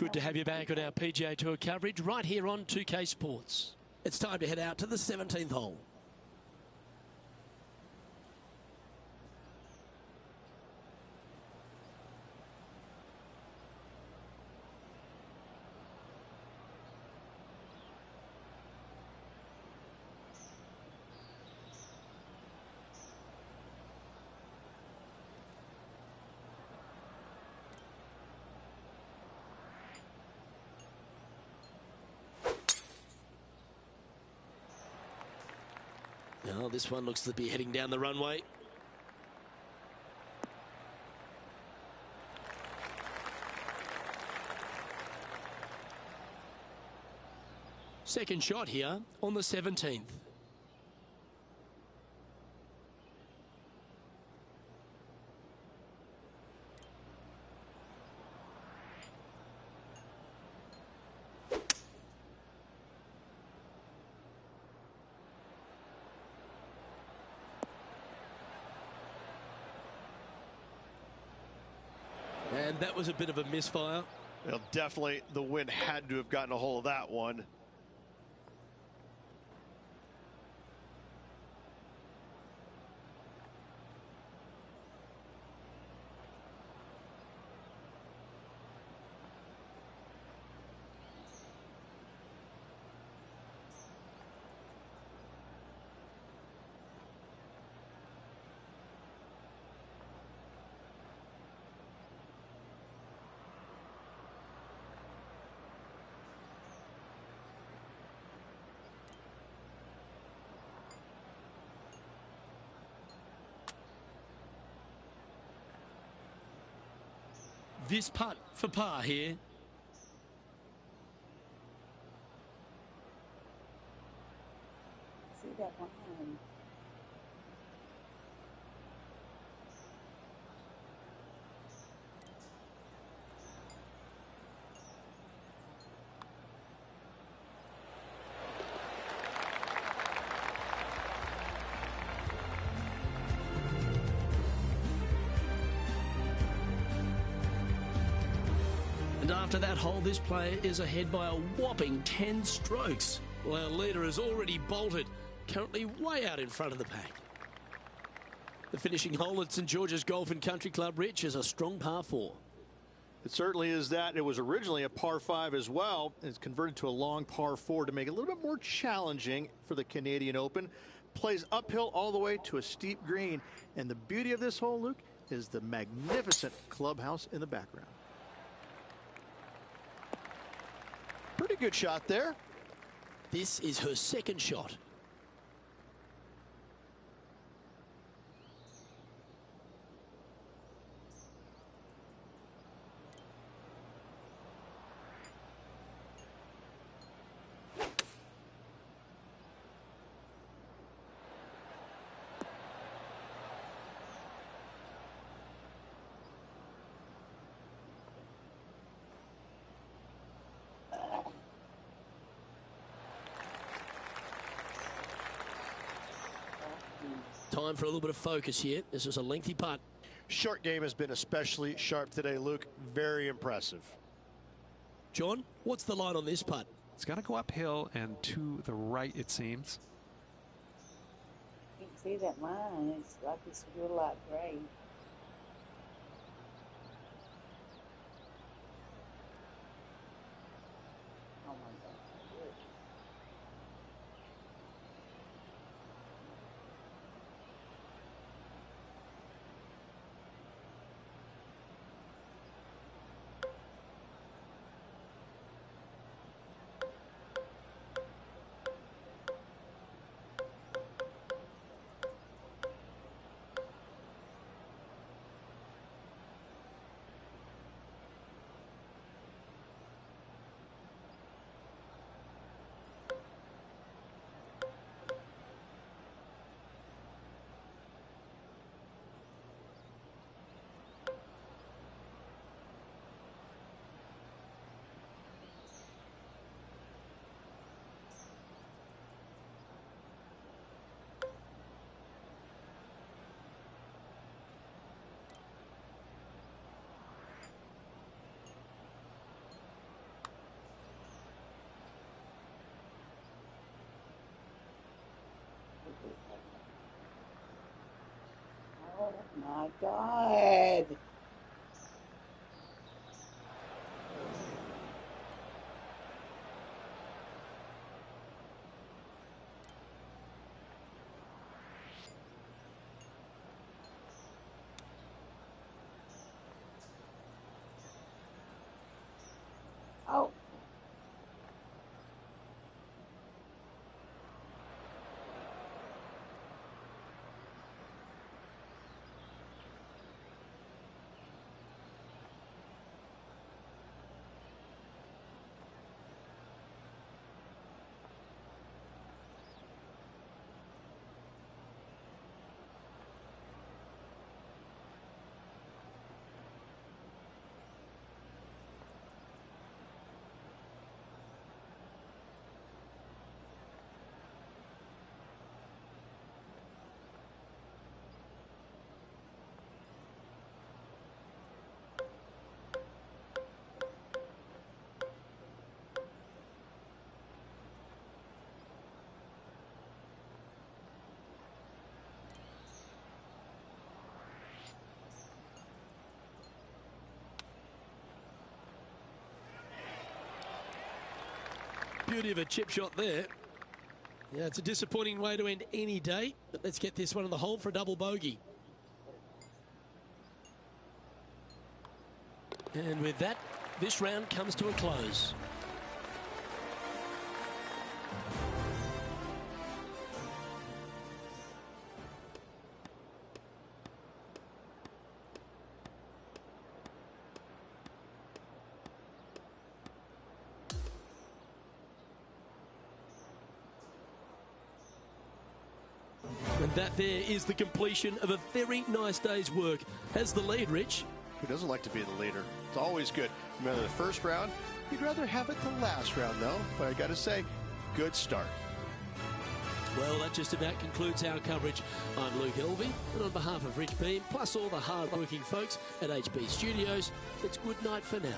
Good to have you back on our PGA Tour coverage right here on 2K Sports. It's time to head out to the 17th hole. Now, this one looks to be heading down the runway. Second shot here on the 17th. And that was a bit of a misfire. Well, definitely the wind had to have gotten a hold of that one. This putt for par here. See that one? And after that hole, this player is ahead by a whopping 10 strokes. Well, our leader has already bolted, currently way out in front of the pack. The finishing hole at St George's Golf and Country Club, Rich, is a strong par 4. It certainly is that. It was originally a par 5 as well. It's converted to a long par 4 to make it a little bit more challenging for the Canadian Open. Plays uphill all the way to a steep green. And the beauty of this hole, Luke, is the magnificent clubhouse in the background. Pretty good shot there. This is her second shot. Time for a little bit of focus here. This is a lengthy putt. Short game has been especially sharp today, Luke. Very impressive. John, what's the line on this putt? It's got to go uphill and to the right, it seems. You can see that line. It's like it's real light gray. Oh my God. My God. Oh. Beauty of a chip shot there. Yeah, it's a disappointing way to end any day, but let's get this one on the hole for a double bogey. And with that, this round comes to a close. And that there is the completion of a very nice day's work. Has the lead, Rich. Who doesn't like to be the leader? It's always good. Remember the first round? You'd rather have it the last round, though. But I got to say, good start. Well, that just about concludes our coverage. I'm Luke Elvey, and on behalf of Rich Beam, plus all the hard-working folks at HB Studios, it's good night for now.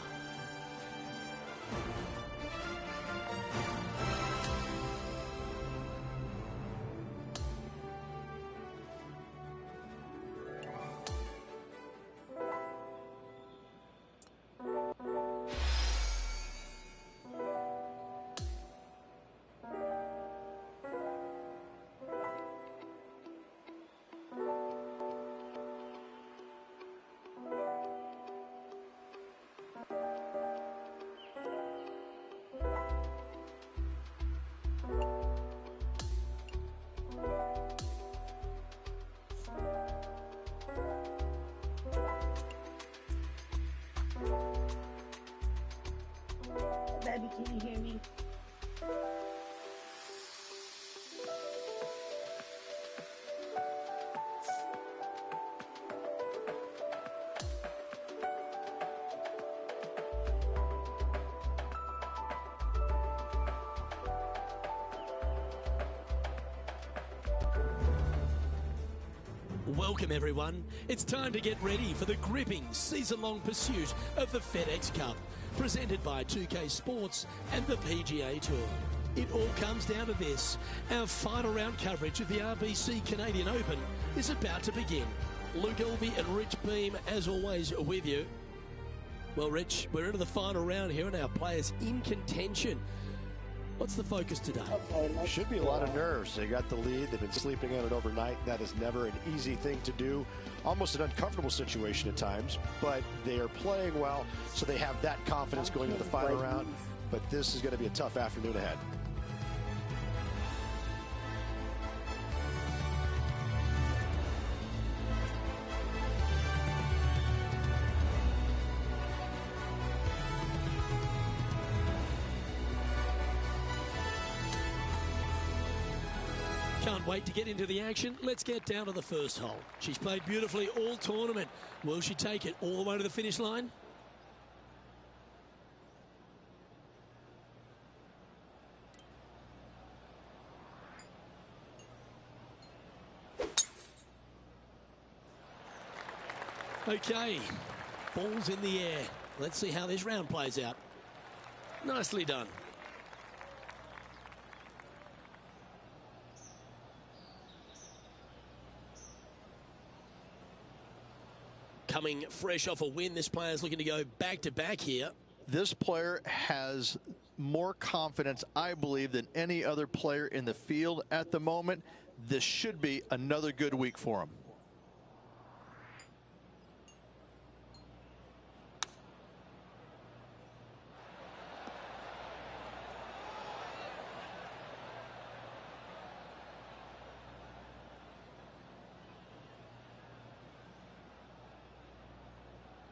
Baby, can you hear me? Welcome, everyone. It's time to get ready for the gripping season-long pursuit of the FedEx Cup, presented by 2K Sports and the PGA Tour. It all comes down to this. Our final round coverage of the RBC Canadian Open is about to begin. Luke Elvey and Rich Beam, as always, with you. Well, Rich, we're into the final round here and our players in contention. What's the focus today? Okay, Should be a lot of nerves. They got the lead. They've been sleeping on it overnight. That is never an easy thing to do. Almost an uncomfortable situation at times, but they are playing well, so they have that confidence going into the final round. But this is going to be a tough afternoon ahead. Can't wait to get into the action. Let's get down to the first hole. She's played beautifully all tournament. Will she take it all the way to the finish line? Okay, ball's in the air. Let's see how this round plays out. Nicely done. coming fresh off a win. This player's looking to go back-to-back here. This player has more confidence, I believe, than any other player in the field at the moment. This should be another good week for him.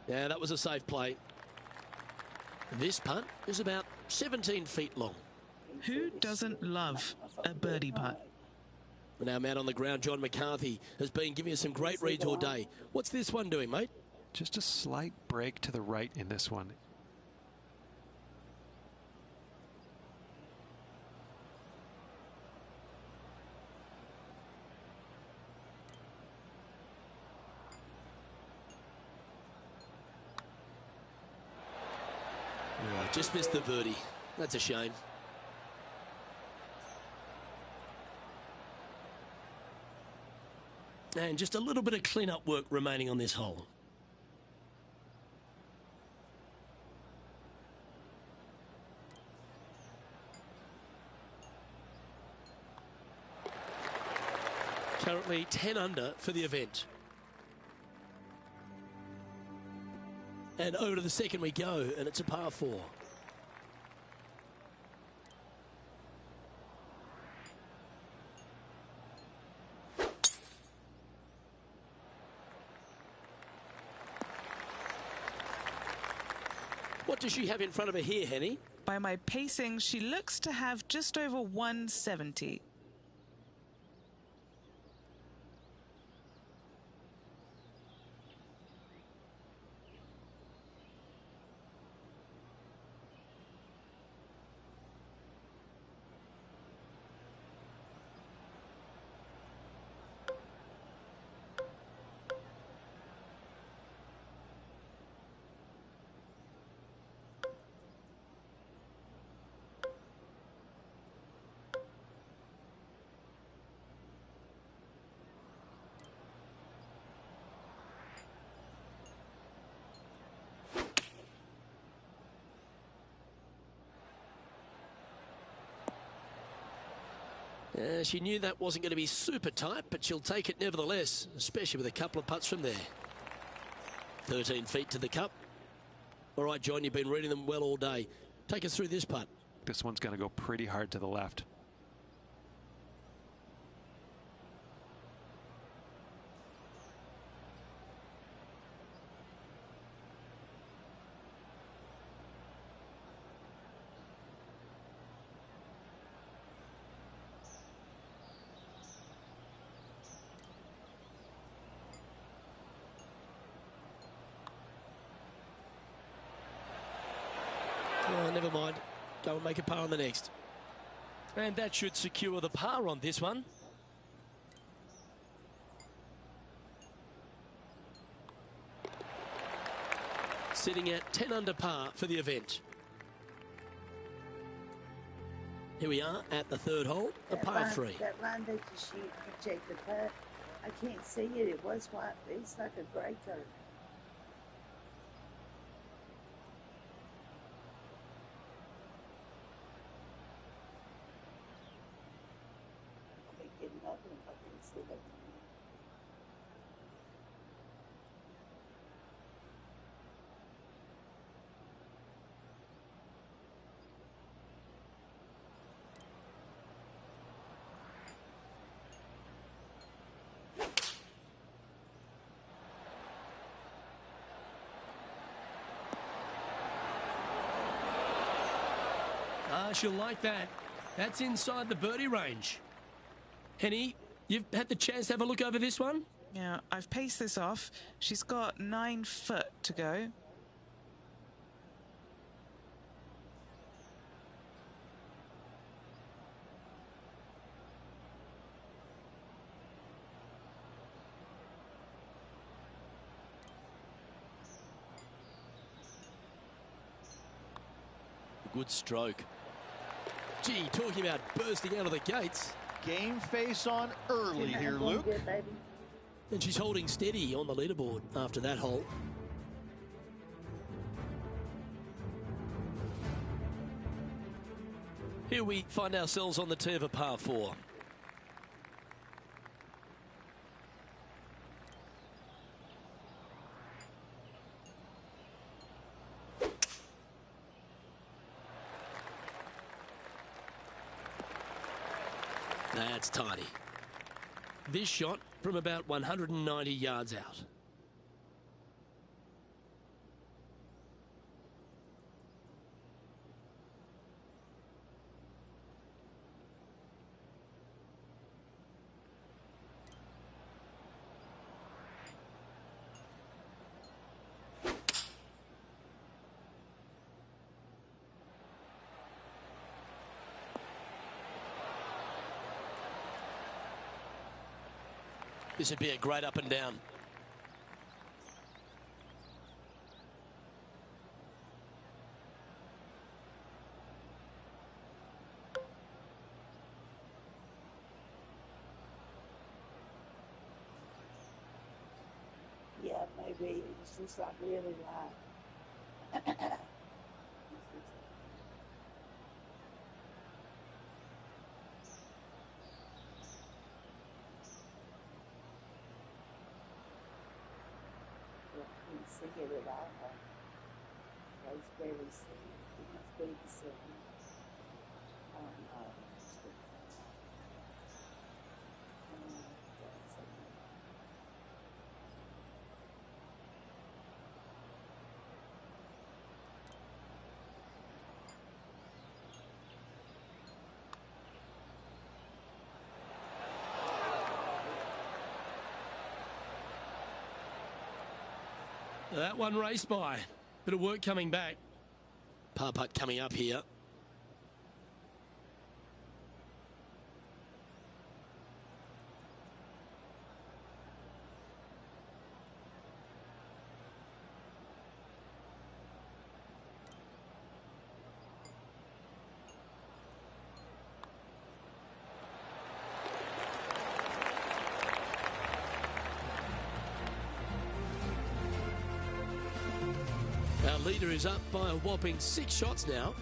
Yeah, that was a safe play. This putt is about 17 feet long. Who doesn't love a birdie putt? And our man on the ground, John McCarthy, has been giving us some great reads all day. What's this one doing, mate? Just a slight break to the right in this one. Yeah, just missed the birdie. That's a shame. And just a little bit of clean-up work remaining on this hole. Currently 10 under for the event. And over to the second we go, and it's a par 4. What does she have in front of her here, Henny? By my pacing, she looks to have just over 170. She knew that wasn't going to be super tight, but she'll take it nevertheless, especially with a couple of putts from there. 13 feet to the cup. All right, John, you've been reading them well all day. Take us through this putt. This one's going to go pretty hard to the left. Oh, never mind. Go and make a par on the next. And that should secure the par on this one. Sitting at 10 under par for the event. Here we are at the third hole, a par 3. That line that you shoot, project the putt. I can't see it. It was white. It's like a gray color. She'll like that. That's inside the birdie range. Henny, you've had the chance to have a look over this one? Yeah, I've paced this off. She's got 9 foot to go. Good stroke. Gee, talking about bursting out of the gates. Game face on early here, Luke. And she's holding steady on the leaderboard after that hole. Here we find ourselves on the tee of a par 4. That's tidy. This shot from about 190 yards out. This would be a great up and down. Yeah, maybe it's just like really light. See it at all. I was barely seeing. It must be the same. That one raced by. Bit of work coming back. Par putt coming up here. Our leader is up by a whopping 6 shots now.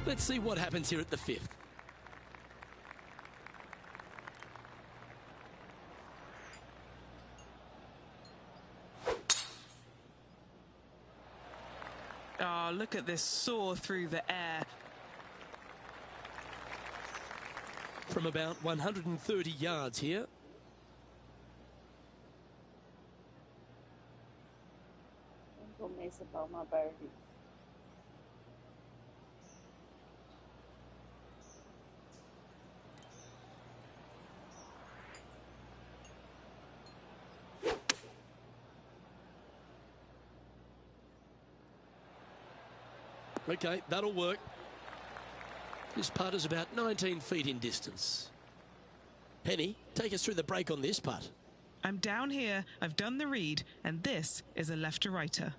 Let's see what happens here at the 5th. Oh, look at this soar through the air. From about 130 yards here. I'm gonna mess up all my birdies. Okay, that'll work. This putt is about 19 feet in distance. Penny, take us through the break on this putt. I'm down here, I've done the read, and this is a left-to-righter.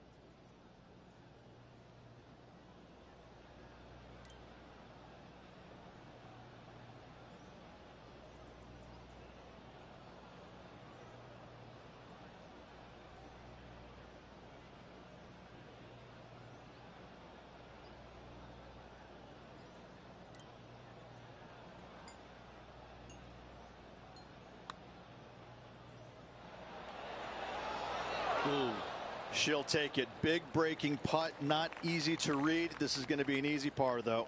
Ooh. She'll take it. Big breaking putt, not easy to read. This is going to be an easy par, though.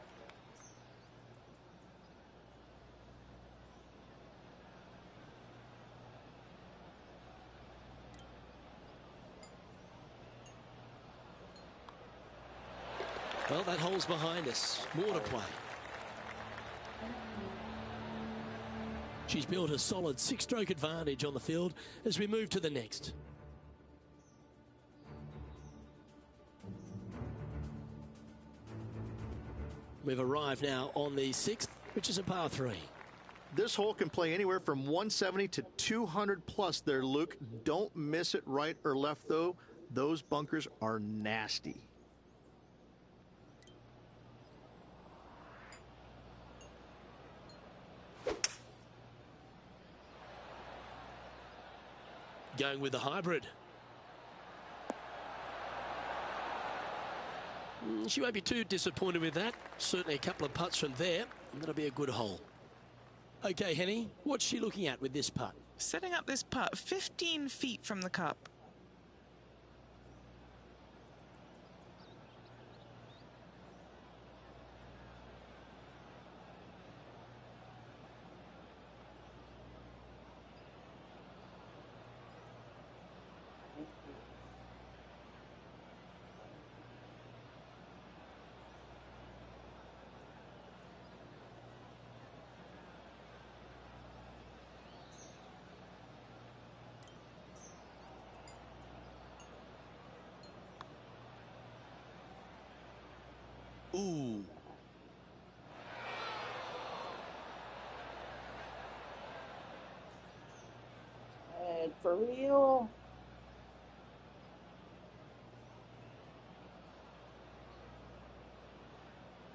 Well, that hole's behind us. More to play. She's built a solid 6-stroke advantage on the field as we move to the next. We've arrived now on the 6th, which is a par 3. This hole can play anywhere from 170 to 200 plus there, Luke. Don't miss it right or left, though. Those bunkers are nasty. Going with the hybrid. She won't be too disappointed with that. Certainly a couple of putts from there, and that'll be a good hole. Okay, Henny, what's she looking at with this putt? Setting up this putt 15 feet from the cup. Ooh. And for real?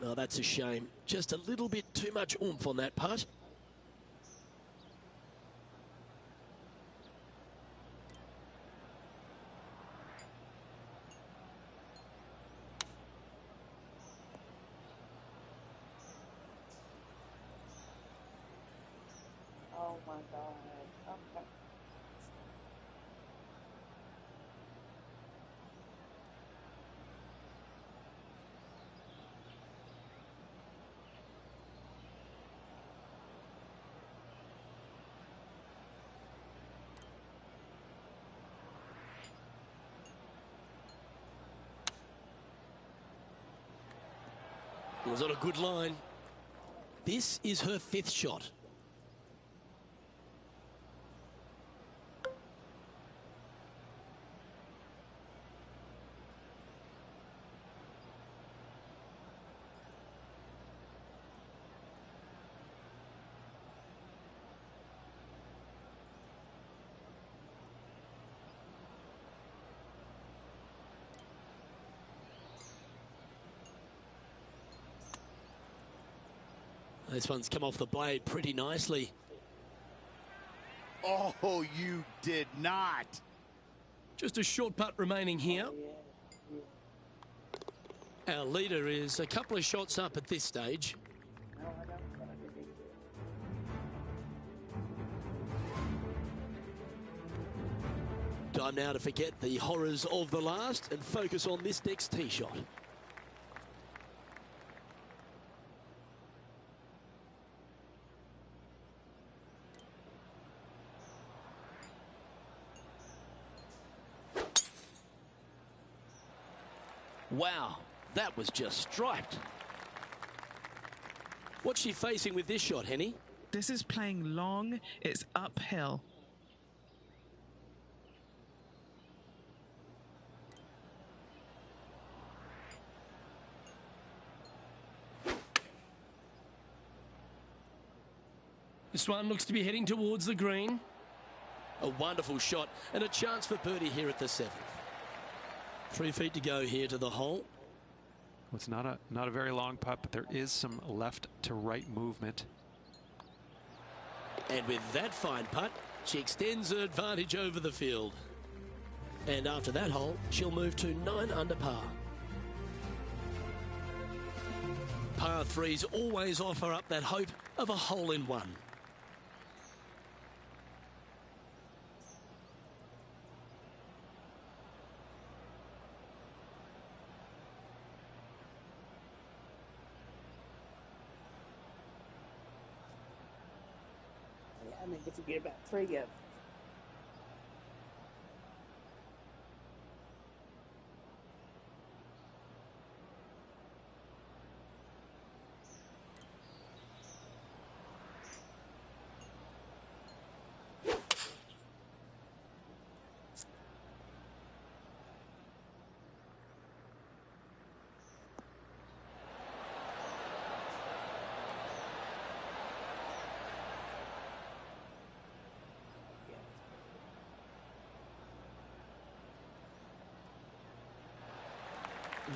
Oh, that's a shame. Just a little bit too much oomph on that putt. Oh my God. Okay. It was on a good line. This is her 5th shot. This one's come off the blade pretty nicely. Oh, you did not. Just a short putt remaining here. Our leader is a couple of shots up at this stage. No, I don't want to do it. Time now to forget the horrors of the last and focus on this next tee shot. Wow, that was just striped. What's she facing with this shot, Henny? This is playing long. It's uphill. This one looks to be heading towards the green. A wonderful shot and a chance for birdie here at the 7th. 3 feet to go here to the hole. Well, it's not a very long putt, but there is some left to right movement. And with that fine putt, she extends her advantage over the field. And after that hole, she'll move to 9 under par. Par 3s always offer up that hope of a hole-in-one. I need to forget about 3 of them.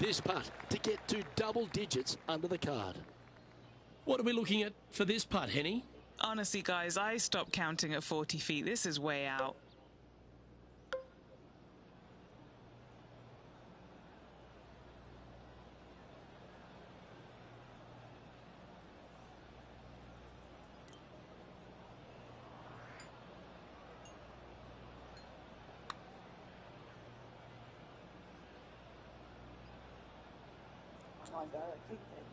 This putt to get to double digits under the card. What are we looking at for this putt, Henny? Honestly, guys, I stopped counting at 40 feet. This is way out. my God, I think that is.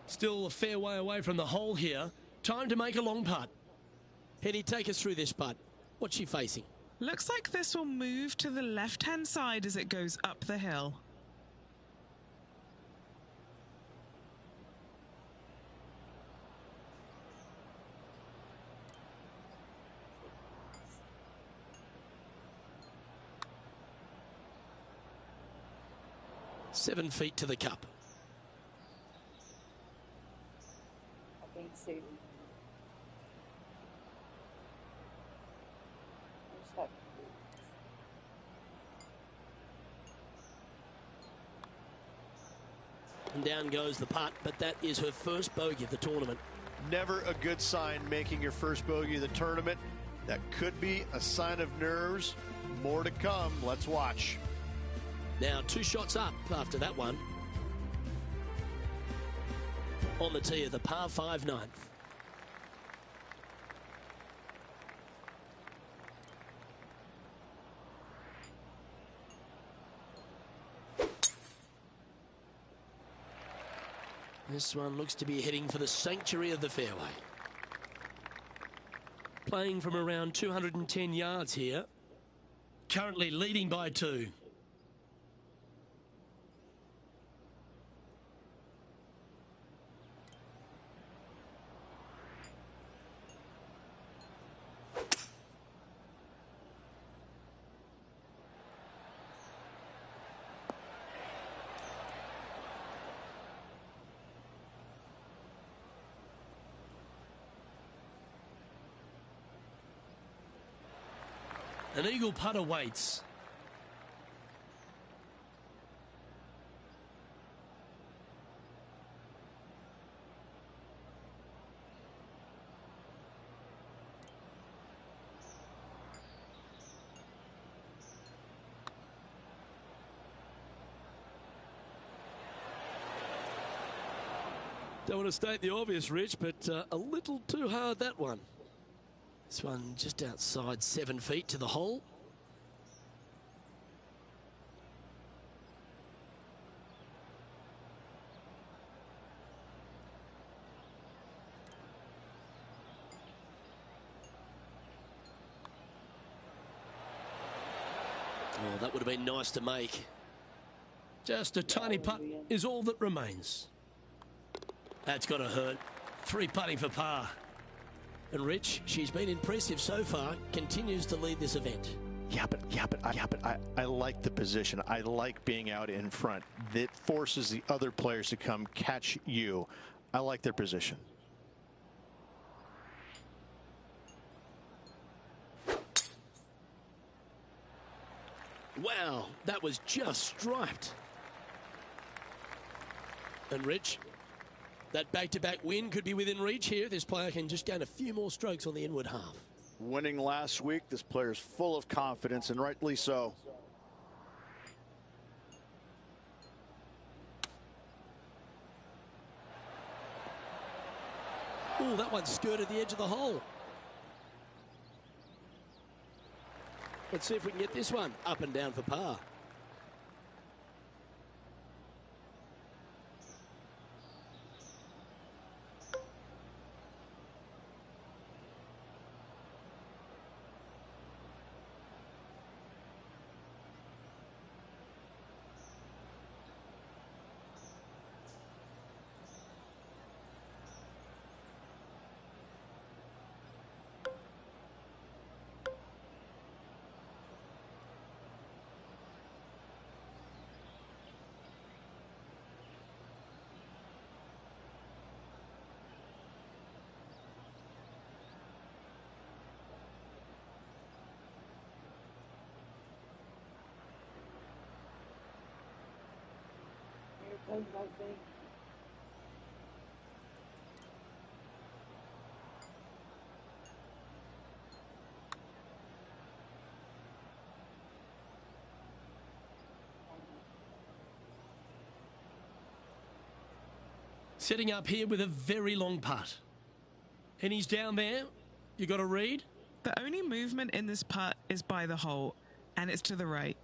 Still a fair way away from the hole here. Time to make a long putt. Henny, take us through this putt. What's she facing? Looks like this will move to the left-hand side as it goes up the hill. Seven feet to the cup. I can't see them. And down goes the putt, but that is her first bogey of the tournament. Never a good sign making your first bogey of the tournament. That could be a sign of nerves. More to come. Let's watch. Now 2 shots up after that one. On the tee of the par 5 ninth. This one looks to be heading for the sanctuary of the fairway. Playing from around 210 yards here. Currently leading by 2. An eagle putt awaits. Don't want to state the obvious, Rich, but a little too hard, that one. This one just outside 7 feet to the hole. Oh, that would have been nice to make. Just a tiny putt is all that remains. That's got to hurt. 3 putting for par. And Rich, she's been impressive so far, continues to lead this event. I like the position. I like being out in front. That forces the other players to come catch you. I like their position. Wow, that was just striped. And Rich, that back-to-back win could be within reach here. This player can just gain a few more strokes on the inward half. Winning last week, this player's full of confidence, and rightly so. Oh, that one skirted the edge of the hole. Let's see if we can get this one up and down for par. Setting up here with a very long putt. And he's down there You got a read? The only movement in this putt is by the hole, and it's to the right.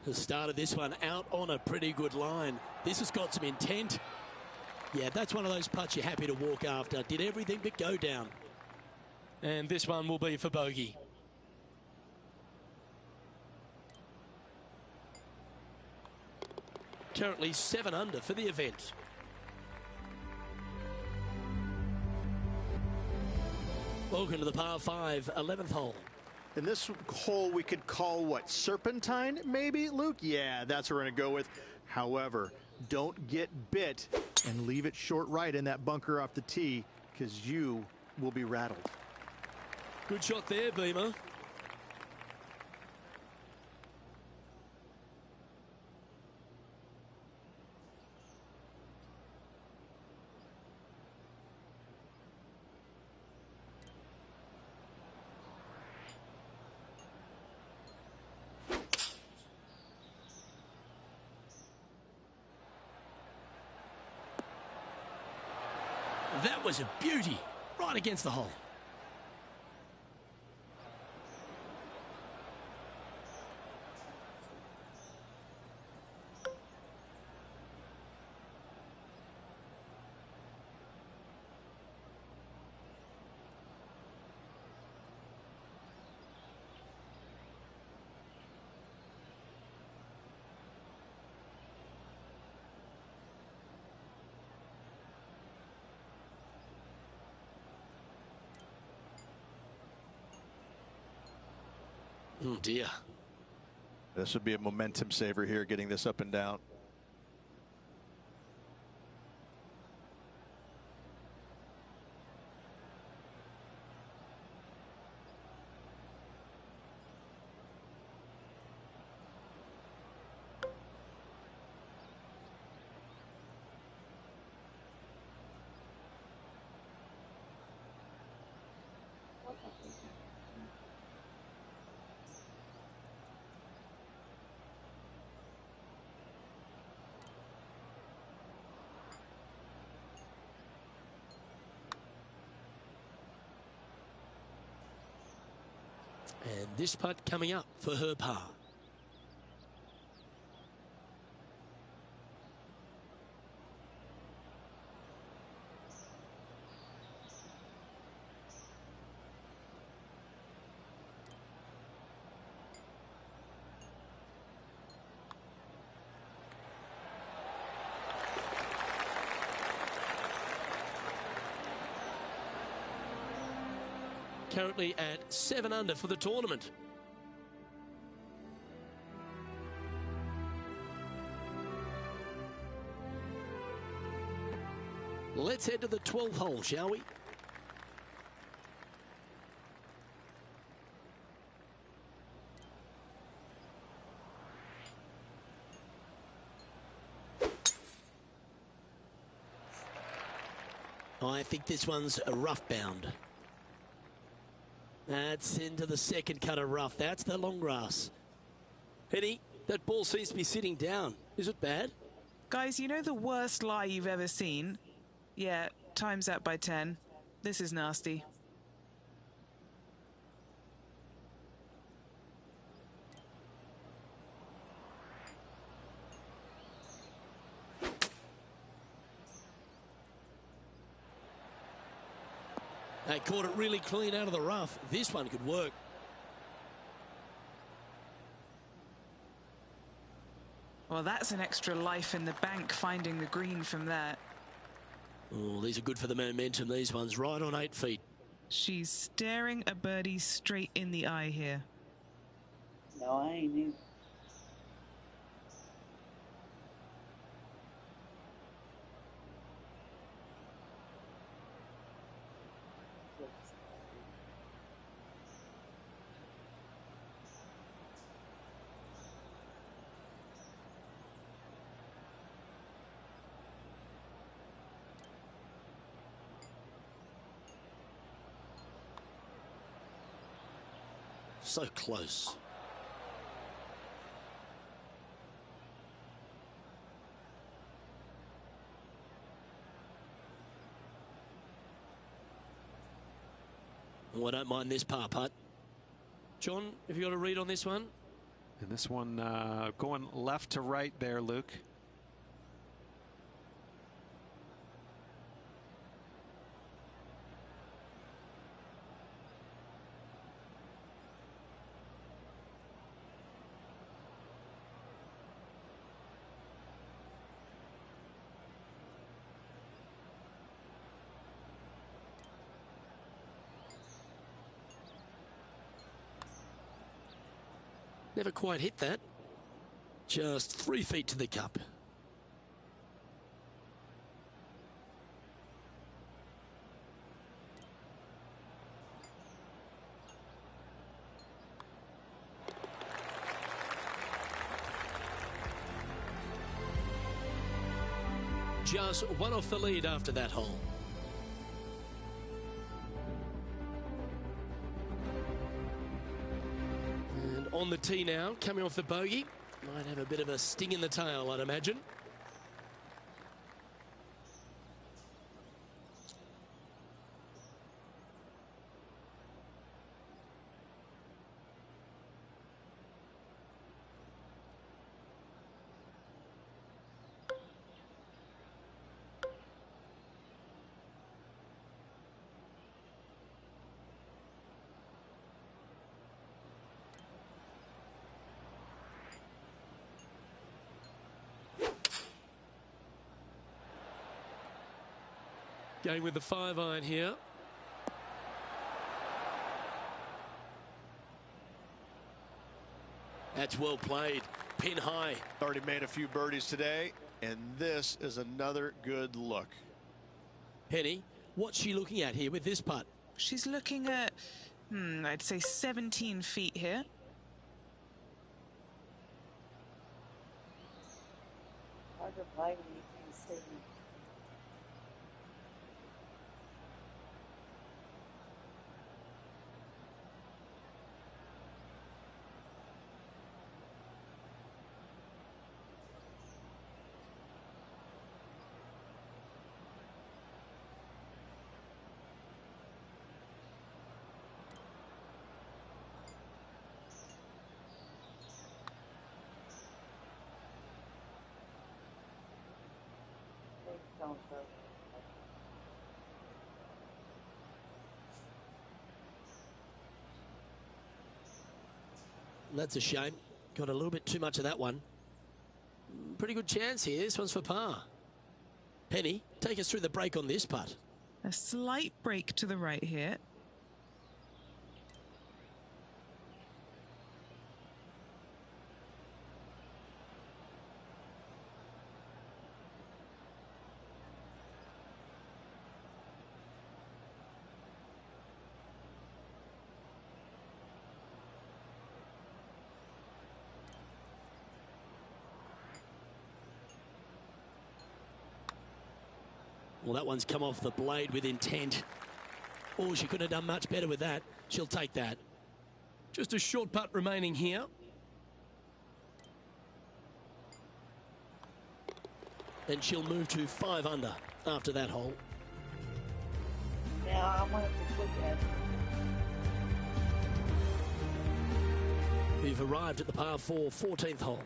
The start of this one out on a pretty good line. This has got some intent. Yeah, that's one of those putts you're happy to walk after. Did everything but go down. And this one will be for bogey. Currently 7 under for the event. Welcome to the par 5, 11th hole. In this hole, we could call what, serpentine, maybe, Luke? Yeah, that's what we're going to go with. However, don't get bit and leave it short right in that bunker off the tee, because you will be rattled. Good shot there, Beamer. That was a beauty, right against the hole. Oh dear. This would be a momentum saver here, getting this up and down. And this putt coming up for her par. Currently at 7 under for the tournament. Let's head to the 12th hole, shall we? I think this one's a rough bound. That's into the second cut of rough. That's the long grass. Eddie, that ball seems to be sitting down. Is it bad? Guys, you know the worst lie you've ever seen? Yeah, times that by 10. This is nasty. They caught it really clean out of the rough. This one could work. Well, that's an extra life in the bank, finding the green from there. Oh, these are good for the momentum, these ones. Right on 8 feet. She's staring a birdie straight in the eye here. No, I ain't even. So close. Well, I don't mind this par putt. John, have you got a read on this one? And this one going left to right there, Luke. Never quite hit that. Just 3 feet to the cup. Just one off the lead after that hole. And on the tee now, coming off the bogey. Might have a bit of a sting in the tail, I'd imagine. Going with the 5-iron here. That's well played. Pin high. Already made a few birdies today, and this is another good look. Penny, what's she looking at here with this putt? She's looking at, I'd say 17 feet here. Hard to play when you can't see. Don't throw. That's a shame. Got a little bit too much of that one. Pretty good chance here. This one's for par. Penny, take us through the break on this putt. A slight break to the right here. Well, that one's come off the blade with intent. Oh, she couldn't have done much better with that. She'll take that. Just a short putt remaining here. And she'll move to 5 under after that hole. Now I want to look at it. We've arrived at the par 4 14th hole.